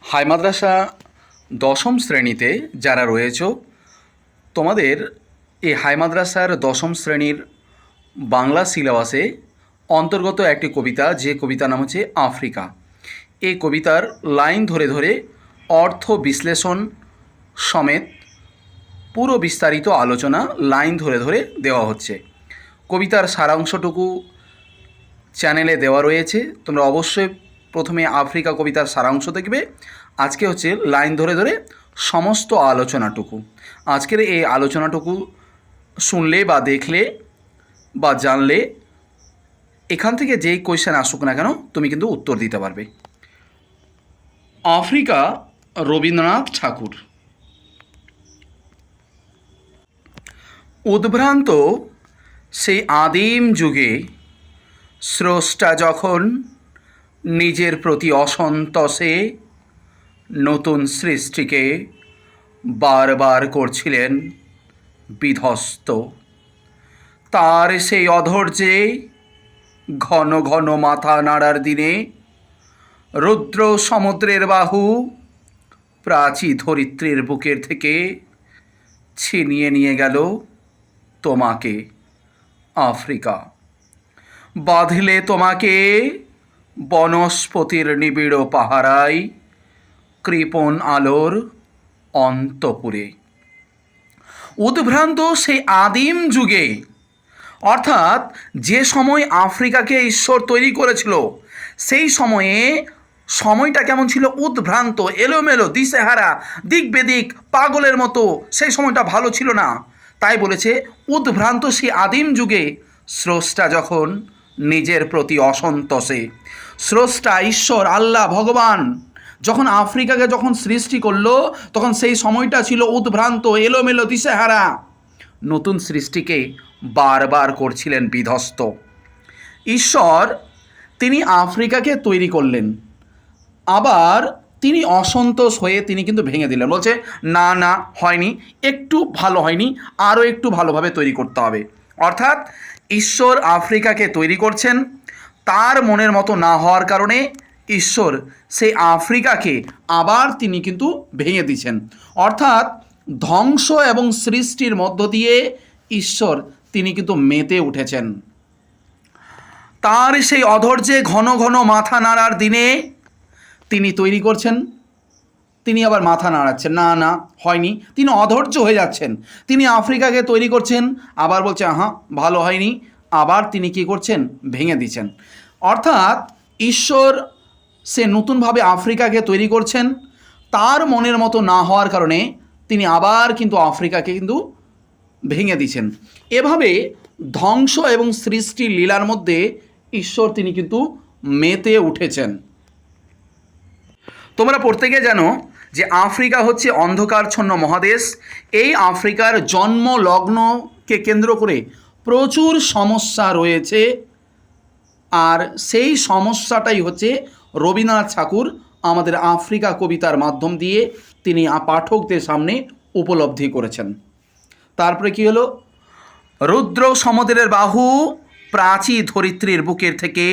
High মাদ্রাসা দশম শ্রেণীতে যারা রয়েছো, তোমাদের এই হাই মাদ্রাসার দশম শ্রেণীর বাংলা সিলেবাসে অন্তর্গত একটি কবিতা, যে কবিতার নাম হচ্ছে আফ্রিকা। এই কবিতার লাইন ধরে ধরে অর্থ বিশ্লেষণ সমেত পুরো বিস্তারিত আলোচনা লাইন ধরে ধরে দেওয়া হচ্ছে। কবিতার সারাংশটুকু চ্যানেলে দেওয়া রয়েছে, তোমরা অবশ্যই প্রথমে আফ্রিকা কবিতার সারাংশ দেখবে। আজকে হচ্ছে লাইন ধরে ধরে সমস্ত আলোচনাটুকু। আজকের এই আলোচনাটুকু শুনলে বা দেখলে বা জানলে এখান থেকে যেই কোয়েশ্চেন আসুক না কেন তুমি কিন্তু উত্তর দিতে পারবে। আফ্রিকা, রবীন্দ্রনাথ ঠাকুর। উদ্ভ্রান্ত সেই আদিম যুগে স্রষ্টা যখন নিজের প্রতি অসন্তোষে নতুন সৃষ্টিকে বারবার করছিলেন বিধ্বস্ত, তার সেই অধৈর্যে ঘন ঘন মাথা নাড়ার দিনে রুদ্র সমুদ্রের বাহু প্রাচী ধরিত্রীর বুকের থেকে ছিনিয়ে নিয়ে গেল তোমাকে আফ্রিকা। বাঁধলে তোমাকে বনস্পতির নিবিড় পাহারায়, কৃপণ আলোর অন্তপুরে। উদ্ভ্রান্ত সেই আদিম যুগে, অর্থাৎ যে সময় আফ্রিকাকে ঈশ্বর তৈরি করেছিল, সেই সময়ে সময়টা কেমন ছিল? উদ্ভ্রান্ত, এলোমেলো, দিশেহারা, দিক বেদিক, পাগলের মতো। সেই সময়টা ভালো ছিল না। তাই বলেছে উদ্ভ্রান্ত সেই আদিম যুগে স্রষ্টা যখন নিজের প্রতি অসন্তোষে, স্রষ্টা ঈশ্বর আল্লাহ ভগবান যখন আফ্রিকাকে যখন সৃষ্টি করলো, তখন সেই সময়টা ছিল উদ্ভ্রান্ত, এলোমেলো, দিশেহারা। নতুন সৃষ্টিকে বারবার করছিলেন বিধ্বস্ত। ঈশ্বর তিনি আফ্রিকাকে তৈরি করলেন, আবার তিনি অসন্তোষ হয়ে তিনি কিন্তু ভেঙে দিলেন। বলছে না না, হয়নি, একটু ভালো হয়নি, আরও একটু ভালোভাবে তৈরি করতে হবে। অর্থাৎ ঈশ্বর আফ্রিকাকে তৈরি করছেন, তার মনের মতো না হওয়ার কারণে ঈশ্বর সেই আফ্রিকাকে আবার তিনি কিন্তু ভেঙে দিচ্ছেন। অর্থাৎ ধ্বংস এবং সৃষ্টির মধ্য দিয়ে ঈশ্বর তিনি কিন্তু মেতে উঠেছেন। তার সেই অধৈর্যে ঘন ঘন মাথা নাড়ার দিনে তিনি তৈরি করছেন, তিনি আবার মাথা নাড়াচ্ছেন, না না হয়নি, তিনি অধৈর্য হয়ে যাচ্ছেন। তিনি আফ্রিকাকে তৈরি করছেন, আবার বলছে ভালো হয়নি, আবার তিনি কি করছেন? ভেঙে দিচ্ছেন। অর্থাৎ ঈশ্বর সে নতুনভাবে আফ্রিকাকে তৈরি করছেন, তার মনের মতো না হওয়ার কারণে তিনি আবার কিন্তু আফ্রিকাকে কিন্তু ভেঙে দিচ্ছেন। এভাবে ধ্বংস এবং সৃষ্টির লীলার মধ্যে ঈশ্বর তিনি কিন্তু মেতে উঠেছেন। তোমরা প্রত্যেকে জানো যে আফ্রিকা হচ্ছে অন্ধকারচ্ছন্ন মহাদেশ। এই আফ্রিকার জন্ম লগ্নকে কেন্দ্র করে প্রচুর সমস্যা রয়েছে, আর সেই সমস্যাটাই হচ্ছে রবীন্দ্রনাথ ঠাকুর আমাদের আফ্রিকা কবিতার মাধ্যম দিয়ে তিনি পাঠকদের সামনে উপলব্ধি করেছেন। তারপরে কি হলো? রুদ্র সমুদ্রের বাহু প্রাচী ধরিত্রীর বুকের থেকে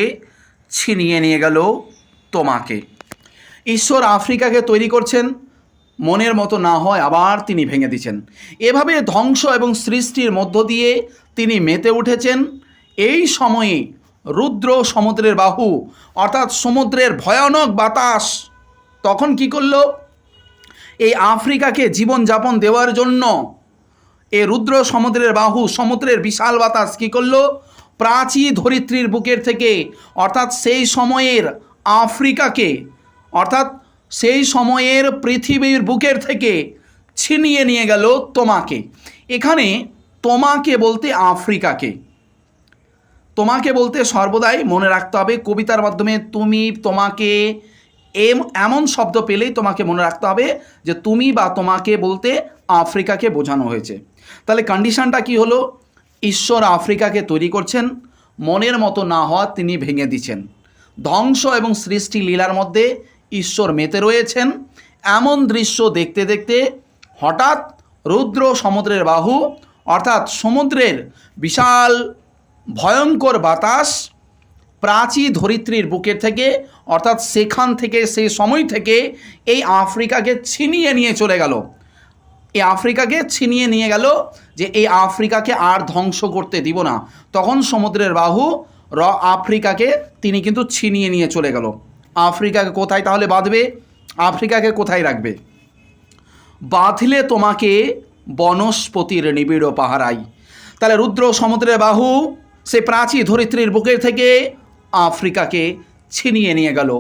ছিনিয়ে নিয়ে গেল তোমাকে। ঈশ্বর আফ্রিকাকে তৈরি করছেন, মনের মতো না হয় আবার তিনি ভেঙে দিচ্ছেন। এভাবে ধ্বংস এবং সৃষ্টির মধ্য দিয়ে তিনি মেতে উঠেছেন। এই সময়ে রুদ্র সমুদ্রের বাহু, অর্থাৎ সমুদ্রের ভয়ানক বাতাস তখন কি করল? এই আফ্রিকাকে জীবনযাপন দেওয়ার জন্য এই রুদ্র সমুদ্রের বাহু, সমুদ্রের বিশাল বাতাস কি করল? প্রাচী ধরিত্রীর বুকের থেকে, অর্থাৎ সেই সময়ের আফ্রিকাকে, অর্থাৎ সেই সময়ের পৃথিবীর বুকের থেকে ছিনিয়ে নিয়ে গেল তোমাকে। এখানে তোমাকে বলতে আফ্রিকাকে, তোমাকে বলতে সর্বদাই মনে রাখতে হবে, কবিতার মাধ্যমে তুমি, তোমাকে, এমন শব্দ পেলেই তোমাকে মনে রাখতে হবে যে তুমি বা তোমাকে বলতে আফ্রিকাকে বোঝানো হয়েছে। তাহলে কন্ডিশনটা কি হলো? ঈশ্বর আফ্রিকাকে তৈরি করছেন, মনের মতো না হওয়া তিনি ভেঙে দিচ্ছেন। ধ্বংস এবং সৃষ্টি লীলার মধ্যে ঈশ্বর মেতে রয়েছেন। এমন দৃশ্য দেখতে দেখতে হঠাৎ রুদ্র সমুদ্রের বাহু, অর্থাৎ সমুদ্রের বিশাল ভয়ঙ্কর বাতাস প্রাচী ধরিত্রীর বুকের থেকে, অর্থাৎ সেখান থেকে, সেই সময় থেকে এই আফ্রিকাকে ছিনিয়ে নিয়ে চলে গেল। এই আফ্রিকাকে ছিনিয়ে নিয়ে গেল যে এই আফ্রিকাকে আর ধ্বংস করতে দিব না। তখন সমুদ্রের বাহু আফ্রিকাকে তিনি কিন্তু ছিনিয়ে নিয়ে চলে গেল। আফ্রিকাকে কোথায় তাহলে বাঁধবে? আফ্রিকাকে কোথায় রাখবে? বাঁধলে তোমাকে বনস্পতির নিবিড় পাহারায়। তাহলে রুদ্র সমুদ্রের বাহু সে প্রাচী ধরিত্রীর বুকের থেকে আফ্রিকাকে ছিনিয়ে নিয়ে গেল।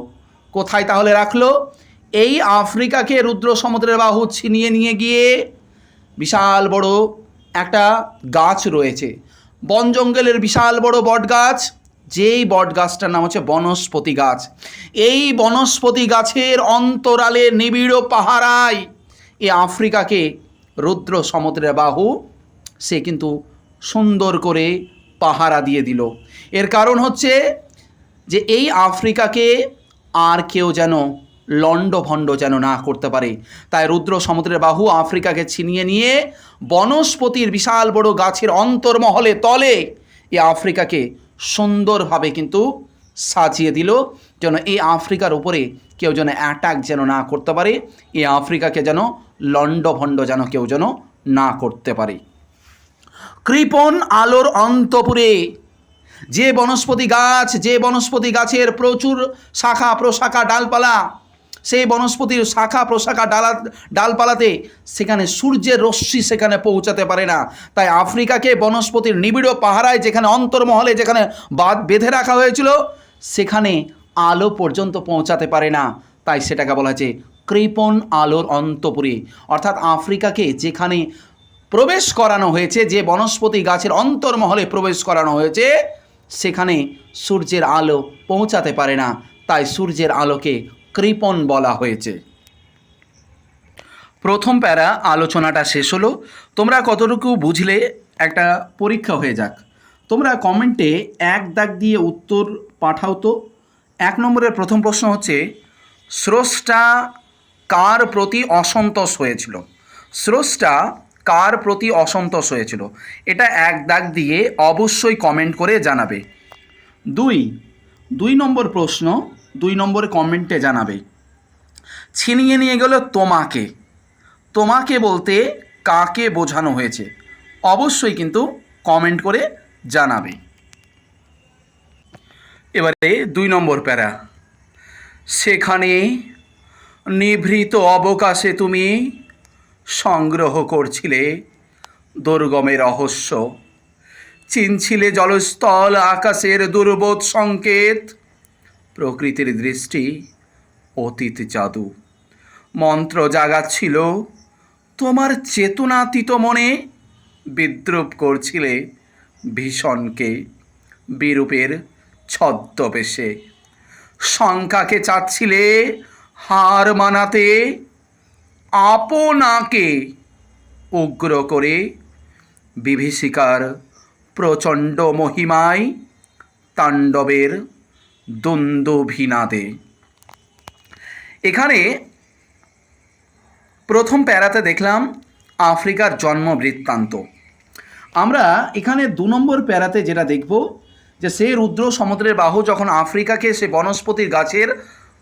কোথায় তাহলে রাখলো? এই আফ্রিকাকে রুদ্র সমুদ্রের বাহু ছিনিয়ে নিয়ে গিয়ে বিশাল বড় একটা গাছ রয়েছে, বন জঙ্গলের বিশাল বড় বট গাছ, যেই বট গাছটার নাম হচ্ছে বনস্পতি গাছ। এই বনস্পতি গাছের অন্তরালে নিবিড় পাহারায় এই আফ্রিকাকে রুদ্র সমুদ্রের বাহু সে কিন্তু সুন্দর করে পাহারা দিয়ে দিল। এর কারণ হচ্ছে যে এই আফ্রিকাকে আর কেউ যেন লণ্ডভণ্ড যেন না করতে পারে। তাই রুদ্র সমুদ্রের বাহু আফ্রিকাকে ছিনিয়ে নিয়ে বনস্পতির বিশাল বড় গাছের অন্তর্মহলে তলে এই আফ্রিকাকে সুন্দরভাবে কিন্তু সাজিয়ে দিল, যেন এই আফ্রিকার উপরে কেউ যেন অ্যাটাক যেন না করতে পারে, এই আফ্রিকাকে যেন লণ্ডভণ্ড যেন কেউ যেন না করতে পারে। কৃপণ আলোর অন্তপুরে যে বনস্পতি গাছ, যে বনস্পতি গাছের প্রচুর শাখা প্রশাখা ডালপালা, সেই বনস্পতির শাখা প্রশাখা ডালপালাতে সেখানে সূর্যের রশ্মি সেখানে পৌঁছাতে পারে না। তাই আফ্রিকাকে বনস্পতির নিবিড় পাহারায়, যেখানে অন্তর্মহলে যেখানে বেঁধে রাখা হয়েছিল, সেখানে আলো পর্যন্ত পৌঁছাতে পারে না। তাই সেটাকে বলা হয়েছে কৃপণ আলোর অন্তপুরে। অর্থাৎ আফ্রিকাকে যেখানে প্রবেশ করানো হয়েছে, যে বনস্পতি গাছের অন্তর্মহলে প্রবেশ করানো হয়েছে, সেখানে সূর্যের আলো পৌঁছাতে পারে না। তাই সূর্যের আলোকে কৃপণ বলা হয়েছে। প্রথম প্যারা আলোচনাটা শেষ হলো। তোমরা কতটুকু বুঝলে একটা পরীক্ষা হয়ে যাক। তোমরা কমেন্টে 1 দাগ দিয়ে উত্তর পাঠাও তো। 1 নম্বরের প্রথম প্রশ্ন হচ্ছে, স্রষ্টা কার প্রতি অসন্তোষ হয়েছিল? স্রষ্টা কার প্রতি অসন্তোষ হয়েছিল? এটা 1 দাগ দিয়ে অবশ্যই কমেন্ট করে জানাবে। 2 নম্বর প্রশ্ন, 2 নম্বরে কমেন্টে জানাবে, ছিনিয়ে নিয়ে গেল তোমাকে। তোমাকে বলতে কাকে বোঝানো হয়েছে? অবশ্যই কিন্তু কমেন্ট করে জানাবে। এবারে 2 নম্বর প্যারা, সেখানে নিভৃত অবকাশে তুমি সংগ্রহ করছিলে দুর্গমের রহস্য, চিনছিলে জলস্থল আকাশের দুর্বোধ সংকেত, প্রকৃতির দৃষ্টি অতীত জাদু, মন্ত্র জাগাচ্ছিল তোমার চেতনাতীত মনে, বিদ্রুপ করছিলে ভীষণকে বিরূপের ছদ্মবেশে, শঙ্কাকে চাচ্ছিলে হার মানাতে, আপনাকে উগ্র করে বিভীষিকার প্রচণ্ড মহিমায় তাণ্ডবের দুন্দুভিনাদে। এখানে প্রথম প্যারাতে দেখলাম আফ্রিকার জন্ম বৃত্তান্ত। আমরা এখানে 2 নম্বর প্যারাতে যেটা দেখব, যে সেই রুদ্র সমুদ্রের বাহু যখন আফ্রিকাকে সে বনস্পতির গাছের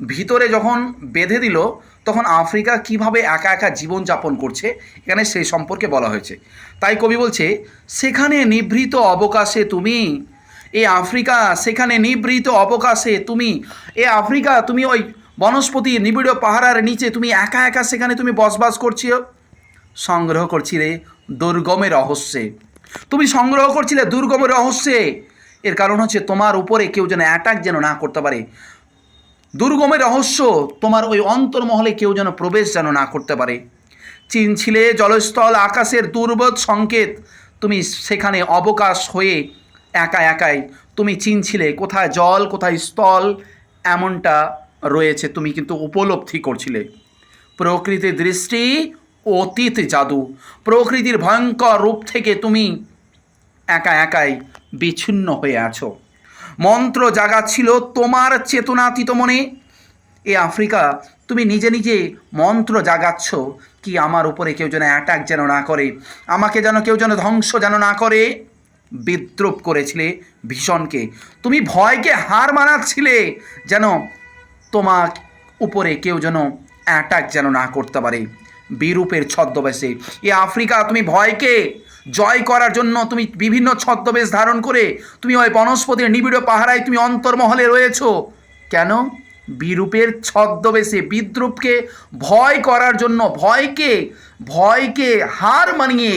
ভিতরে যখন বেঁধে দিল, তখন আফ্রিকা কিভাবে একা একা জীবনযাপন করছে, এখানে সেই সম্পর্কে বলা হয়েছে। তাই কবি বলছে, সেখানে নিভৃত অবকাশে তুমি, এ আফ্রিকা সেখানে নিভৃত অবকাশে তুমি, এ আফ্রিকা তুমি ওই বনস্পতি নিবিড় পাহাড়ের নিচে তুমি একা একা সেখানে তুমি বসবাস করছিও, সংগ্রহ করছিলে দুর্গমের রহস্যে। তুমি সংগ্রহ করছিলে দুর্গমের রহস্যে। এর কারণ হচ্ছে তোমার উপরে কেউ যেন অ্যাটাক যেন না করতে পারে। দুর্গমের রহস্য, তোমার ওই অন্তর্মহলে কেউ যেন প্রবেশ যেন না করতে পারে। চিনছিলে জলস্থল আকাশের দুর্বোধ সংকেত, তুমি সেখানে অবকাশ হয়ে একা একাই তুমি চিনছিলে কোথায় জল কোথায় স্থল এমনটা রয়েছে, তুমি কিন্তু উপলব্ধি করছিলে। প্রকৃতির দৃষ্টি অতীত জাদু, প্রকৃতির ভয়ঙ্কর রূপ থেকে তুমি একা একাই বিচ্ছিন্ন হয়ে আছো। মন্ত্র জাগাচ্ছিল তোমার চেতনাতীত মনে। এ আফ্রিকা তুমি নিজে নিজে মন্ত্র জাগাচ্ছ কি আমার উপরে কেউ যেন অ্যাটাক যেন না করে, আমাকে যেন কেউ যেন ধ্বংস যেন না করে। বিদ্রুপ করেছিলে ভীষণকে। তুমি ভয়কে হার মানাচ্ছিলে যেন তোমার উপরে কেউ যেন অ্যাটাক যেন না করতে পারে বিরূপের ছদ্মবেশে। এ আফ্রিকা, তুমি ভয়কে জয় করার জন্য তুমি বিভিন্ন ছদ্মবেশ ধারণ করে তুমি ওই বনস্পতির নিবিড় পাহারায় তুমি অন্তর্মহলে রয়েছো। কেন? বিরূপের ছদ্মবেশে বিদ্রুপকে ভয় করার জন্য, ভয়কে হার মানিয়ে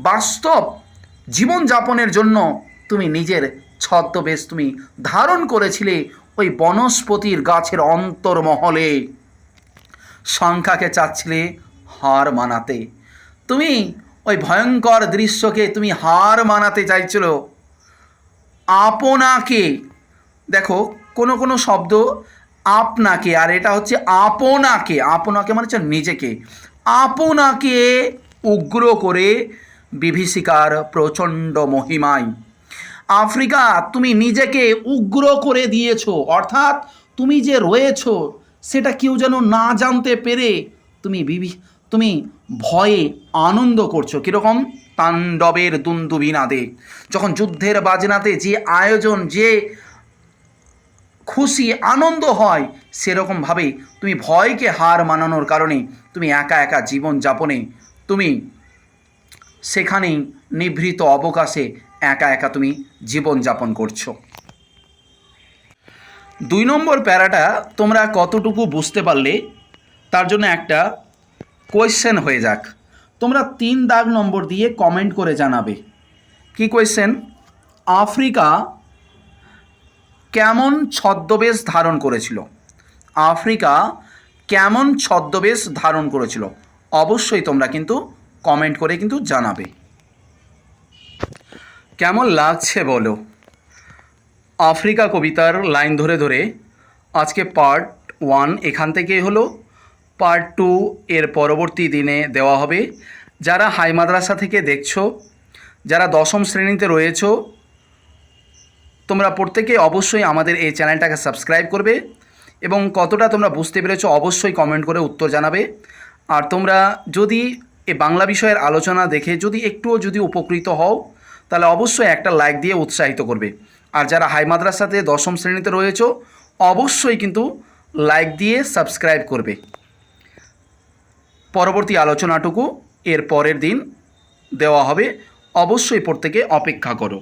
বাস্তব জীবনযাপনের জন্য তুমি নিজের ছদ্মবেশ তুমি ধারণ করেছিলে ওই বনস্পতির গাছের অন্তর্মহলে। সংখ্যাকে চাচ্ছিলে হার মানাতে, তুমি ওই ভয়ঙ্কর দৃশ্যকে তুমি হার মানাতে চাইছিল। আপনাকে, দেখো কোনো কোনো শব্দ আপনাকে, আর এটা হচ্ছে আপনাকে। আপনাকে মানে হচ্ছে নিজেকে। আপনাকে উগ্র করে বিভীষিকার প্রচণ্ড মহিমায় আফ্রিকা তুমি নিজেকে উগ্র করে দিয়েছো। অর্থাৎ তুমি যে রয়েছো সেটা কেউ যেন না জানতে পেরে তুমি ভয়ে আনন্দ করছো। কীরকম? তাণ্ডবের দুন্দুভিনাদে, যখন যুদ্ধের বাজনাতে যে আয়োজন, যে খুশি আনন্দ হয়, সেরকমভাবে তুমি ভয়কে হার মানানোর কারণে তুমি একা একা জীবনযাপনে তুমি সেখানেই নিভৃত অবকাশে একা একা তুমি জীবনযাপন করছো। 2 নম্বর প্যারাটা তোমরা কতটুকু বুঝতে পারলে তার জন্য একটা কোয়েশ্চেন হয়ে যাক। তোমরা 3 দাগ নম্বর দিয়ে কমেন্ট করে জানাবে। কি কোয়েশ্চেন? আফ্রিকা কেমন ছদ্মবেশ ধারণ করেছিল? আফ্রিকা কেমন ছদ্মবেশ ধারণ করেছিল? অবশ্যই তোমরা কিন্তু কমেন্ট করে কিন্তু জানাবে। কেমন লাগছে বলো? আফ্রিকা কবিতার লাইন ধরে ধরে আজকে পার্ট 1 এখান থেকেই হলো। পার্ট 2 এর পরবর্তী দিনে দেওয়া হবে। যারা হাই মাদ্রাসা থেকে দেখছো, যারা 10ম শ্রেণীতে রয়েছো, তোমরা প্রত্যেকে অবশ্যই আমাদের এই চ্যানেলটাকে সাবস্ক্রাইব করবে এবং কতটা তোমরা বুঝতে পেরেছো অবশ্যই কমেন্ট করে উত্তর জানাবে। আর তোমরা যদি এই বাংলা বিষয়ের আলোচনা দেখে যদি একটুও যদি উপকৃত হও তাহলে অবশ্যই একটা লাইক দিয়ে উৎসাহিত করবে। আর যারা হাই মাদ্রাসাতে 10ম শ্রেণীতে রয়েছো অবশ্যই কিন্তু লাইক দিয়ে সাবস্ক্রাইব করবে। পরবর্তী আলোচনাটুকু এর পরের দিন দেওয়া হবে, অবশ্যই প্রত্যেকে অপেক্ষা করো।